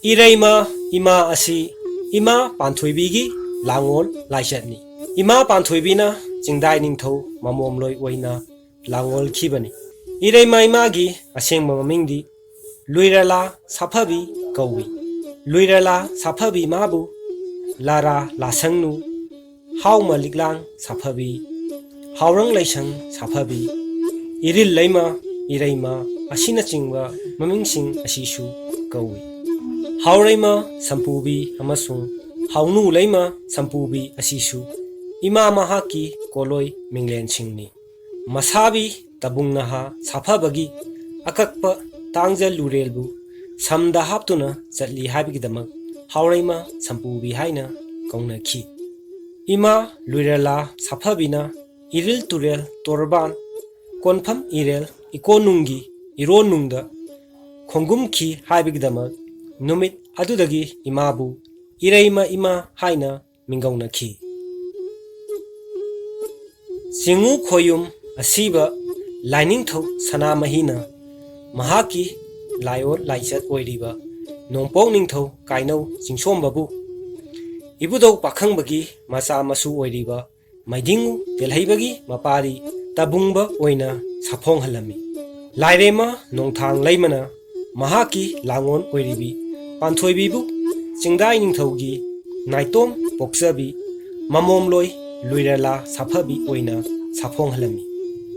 Ireima ima asi ima panthoibigi langol laichatni. Ima panthoibina jingdai ningtho mamomloi oina langol khibani. Ireima imagi asengma mamingdi luirala saphabi kawi. Luirala saphabi mabu lara lasangnu hauma liklang saphabi haurang laisang saphabi iril laima ireima asina chingwa mamingsing asishu kawi. Hauraima sampubi amasung haunu laima sampubi asishu ima mahaki koloi minglen singni. Masabi tabungnaha saphabagi akakpa tangja lurelbu samda haptuna chatli habigidamak hauraima sampubi haina kaunakhi. Ima luirala saphabina iril turel torban konpham irel ikonungi ironungda khongumki habigidamak numit adudagi imabu ireima ima haina mingaunakhi. Singu khoyum asiba lining thau sana mahina mahaki layo laichat oiriba nongpok ningthau kainau singsom babu ibudau pakhang bagi masa masu oiriba maidingu telhaibagi mapari tabungba oina saphong halami. Lairema nongthang laimana mahaki langon oiribi panthoibibu jingdai ningthaugi naitom poksabi mamomloi luirala saphabi oina saphong halami.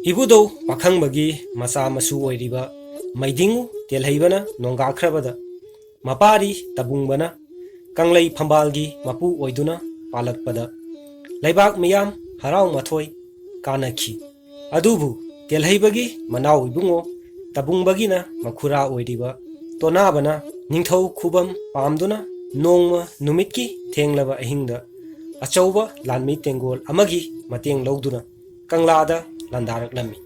Ibudau pakhang bagi masa masu oiriba maidingu telhaibana nonggakrabada mapari tabungbana kanglai phambalgi mapu oiduna palakpada laibak miyam harau mathoi kanakhi. Adubu telhaibagi manau ibungo tabungbagina makhura oiriba tonabana ningthau khubam pamduna nongma numitki thenglaba ahingda achauba lanmi tengol amagi mateng lawduna kanglada landaraklammi.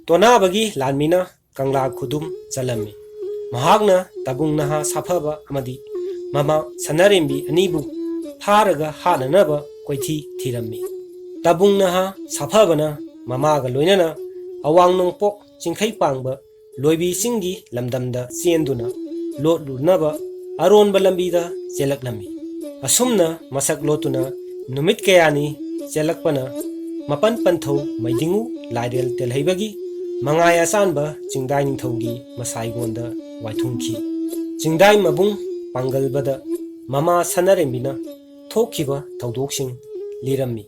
Tonabagi lanmina kangla khudum chalami. Mahagna tabungnaha saphaba amadi mama sanarembi anibu pharaga hananaba koithi thirammi. Tabungnaha saphabana mamaga loinana awang nongpok chingkhai pangba loibi singi lamdamda sienduna lotlunaba aronba lambida chelaklami. Asumna masak lotuna numit kayani chelakpana mapan panthau maidingu lairel telhaibagi mangaya sanba jingdai ningthaugi masaigonda waithungki. Jingdai mabung pangalbada mama sanarembina thokhiba thaudoksing lirammi.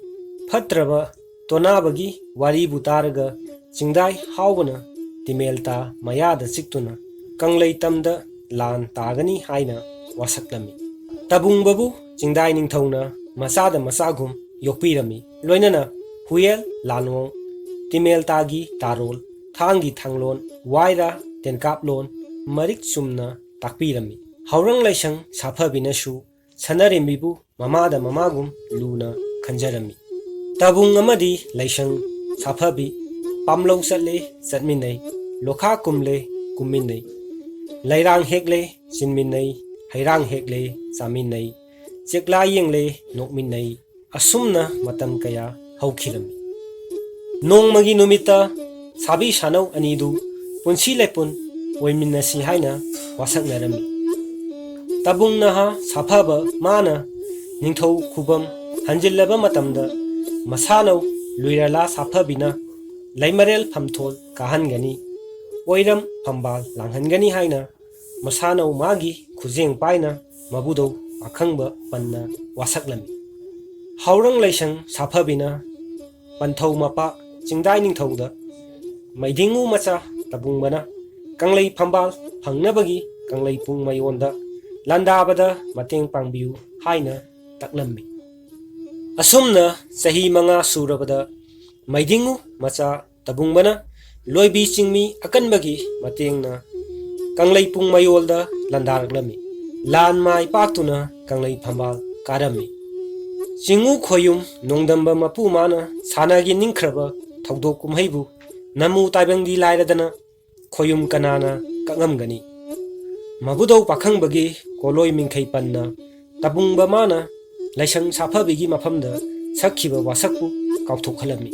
Phatraba tonabagi waribu taraga jingdai haubana timelta mayada siktuna kanglai tamda lan tagani haina wasaklami. Tabungbabu jingdai ningthauna masada masagum yokpirami. Loinana huyel lanwong timeltagi tarol thangi thanglon waira tenkaplon marik sumna takpirami. Haurang laisang saphabinashu sanarembibu mamada mamagum luna khanjarami. Tabung amadi laisang saphabi pamlau satle satminai lokha kumle kumminai lairang hekle sinminai hairang hekle saminai chekla yengle nokminai asumna matam kaya haukhirami. Nongmagi numita sabi sanau anidu punsi lepun oiminasi haina wasaknarami. Tabungnaha saphaba mana ningthau khubam hanjillaba matamda masanau luirala saphabina laimarel phamthol kahangani oiram phambal langhangani haina masanau magi khujeng paina mabudau akhangba panna wasaklami. Haurang laisang saphabina panthau mapa jingdai ningthauda maidingu macha tabungbana kanglai phambal phangnabagi kanglai pung mayonda landabada mateng pangbiu haina taklammi. Asumna sahi manga surabada maidingu macha tabungbana loibi chingmi akanbagi matengna kanglai pung mayolda landaraklami. Lan mai paktuna kanglai phambal karami. Singu khoyum nongdamba mapu mana sanagi ningkraba thawdok kumhaibu namu taibangdi lairadana khoyum kanana kangamgani. Mabudau pakhang bagi koloi mingkhai panna tabungba mana laisang saphabigi mafamda sakhiba wasakpu kauthokhalami.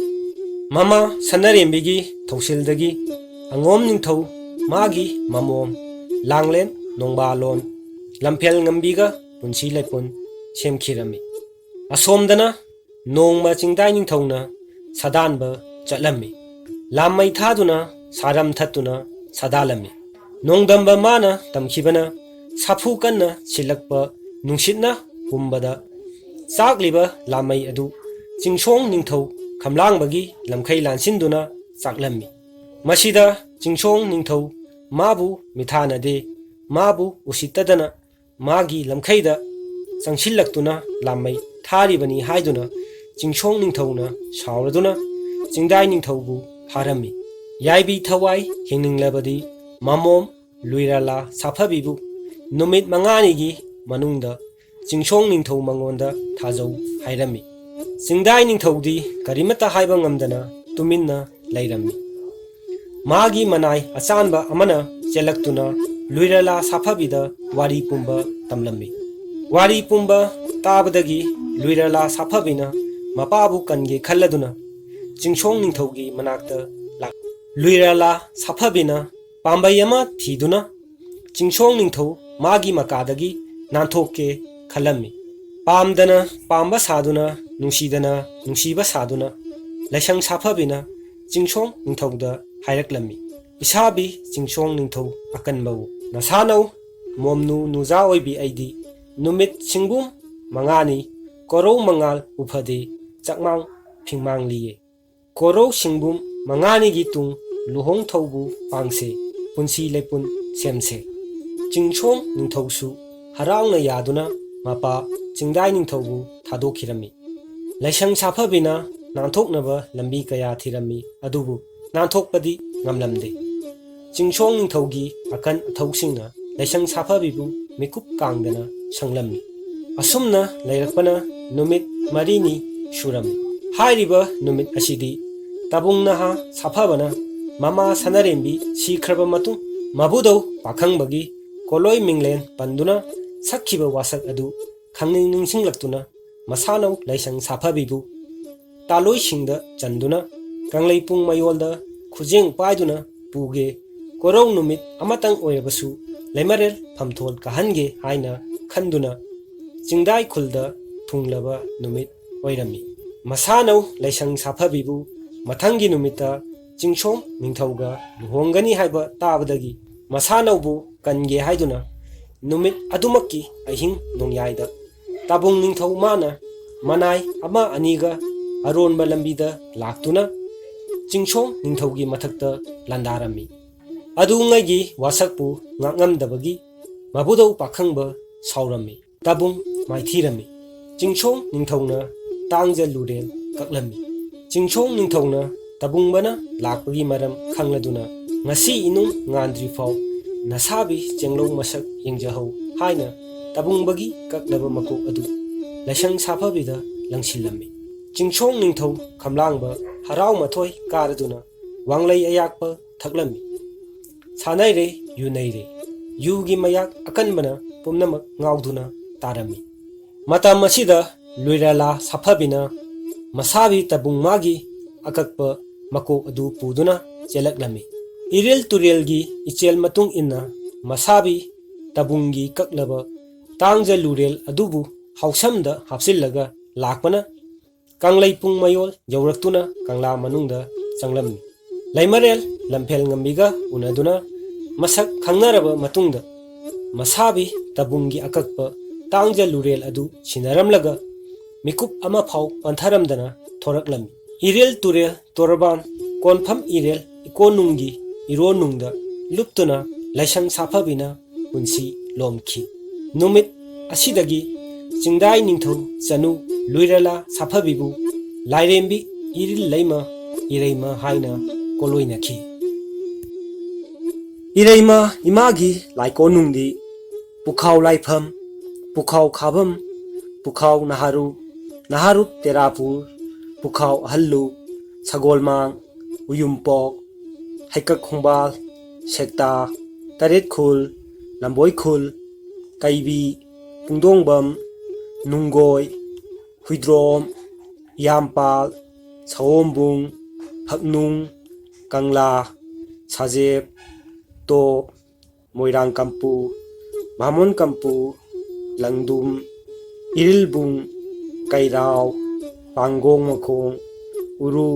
Mama sanarembigi thausildagi angom ningthau magi mamom langlen nongbalon lamphel ngambiga punsi lepun semkhirami asomdana nongma chingdai ningthona sadanba chatlami lamai thaduna saram thatuna sadalami nongdamba mana tamkhibana sapu kanna silakpa nungsitna humbada chagliba lamai adu chingchong ningthau khamlangbagi lamkhai lansinduna chaklami masida chingchong ningthau mabu mithana de mabu usitadana magi lamkhaida changsillaktuna lamai tharibani haiduna chingchong ningthauna sauraduna chingdai ningthaubu pharami yaibi thawai hingninglabadi mamom luirala saphabibu numit mangani gi manungda chingchong ningthau mangonda thajau hairami chingdai ningthaudi karimata haiba ngamdana tuminna lairami magi manai achanba amana chelaktuna luirala saphabida wari pumba tamlami wari pumba tabadagi luirala saphabina mapabu kange khalladuna chingchong ningthaugi manakta lak luirala saphabina pambayama thiduna chingchong ningthau magi makadagi nanthokke khalami pamdana pamba saduna nungsidana nungsiba saduna laisang saphabina chingchong ningthauda hairaklami isabi chingchong ningthau akanbau nasanau momnu nuja oibi aidi numit singbum mangani korou mangal uphade chakmang phingmang liye korou singbum mangani gi tung luhong thaubu pangse punsi lepun semse chingchong ningthausu haraungna yaduna mapa chingdai ningthaubu thadokhirami laisang saphabina nanthoknaba lambi kaya thirami adubu nanthokpadi ngamlamde chingchong ningthaugi akan athausingna laisang saphabibu mikup kangdana sanglammi asumna leirakpana numit marini surami hairiba numit asidi tabungna ha saphabana mama sanarembi sikhraba matung mabudau pakhangbagi koloi minglen panduna sakhiba wasak adu khangning ningsinglaktuna masanau laisang saphabibu taloi singda chanduna kangleipung mayolda khujeng paiduna puge korong numit amatang oirabasu leimarel phamthol kahange haina khanduna chingdai khulda thunglaba numit oirami masanau laisang saphabibu mathangi numita chingchom ningthauga luhongani haiba tabadagi masanaubu kange haiduna numit adumakki ahing nongyaida tabung ningthau mana manai ama aniga aronba lambida laktuna chingchom ningthaugi mathakta landarami adungagi wasakpu ngamdabagi mabudau pakhangba saurami tabung maithirami chingchom ningthauna tangja lurel kaklami chingchom ningthauna tabungbana lakpagi maram khangladuna ngasi inung ngandri fau nasabi chenglo masak yengjahau haina tabungbagi kaklaba makok adu laisang saphabida langsilami chingchong ningthau khamlangba harau mathoi karaduna wanglei ayakpa thaklami sanaire yunaire yugi mayak akanbana pumnamak ngauduna tarami matam asida luirala saphabina masabi tabung magi akakpa makok adu puduna chelaklami irel turelgi ichel matung inna masabi tabungi kaklaba tangja lurel adubu hausamda hapsillaga lakpana kangleipung mayol yawraktuna kangla manungda changlamni leimarel lamphel ngambiga unaduna masak khangnaraba matungda masabi tabungi akakpa tangja lurel adu sinaramlaga mikup ama phau pantharamdana thoraklami irel turel torban konpham irel ikonungi ironungda luptuna laisang saphabina punsi lomki numit asidagi chingdai ningthau chanu luirala saphabibu lairembi iril leima ireima haina koloinakhi ireima imagi laikonungdi pukhau laifam pukhau khabam pukhau naharup terapur pukhau hallu sagolmang uyumpok haikak khongbal sekta taret khul lamboi khul kaibi pungdongbam nungoi huidrom yampal saombung phaknung kangla sajep to moirang kampu ꯚꯥꯃꯣꯟ Kampu ꯂꯪꯗꯨꯝ Irilbung ꯀꯩꯔꯥꯎ ꯄꯥꯡꯒꯣꯡ ꯃꯈꯣꯡ ꯎꯔꯨ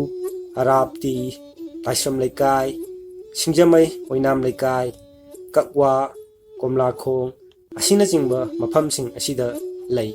ꯍꯔꯥꯞꯇꯤ ꯂꯥꯏꯁ꯭ꯔꯝ ꯂꯩꯀꯥꯏ ꯁꯤꯡꯖꯃꯩ ꯑꯣꯏꯅꯥꯝ ꯂꯩꯀꯥꯏ ꯀꯛꯋꯥ ꯀꯣꯝꯂꯥꯈꯣꯡ ꯑꯁꯤꯅꯆꯤꯡꯕ ꯃꯐꯝꯁꯤꯡ ꯑꯁꯤꯗ ꯂꯩ꯫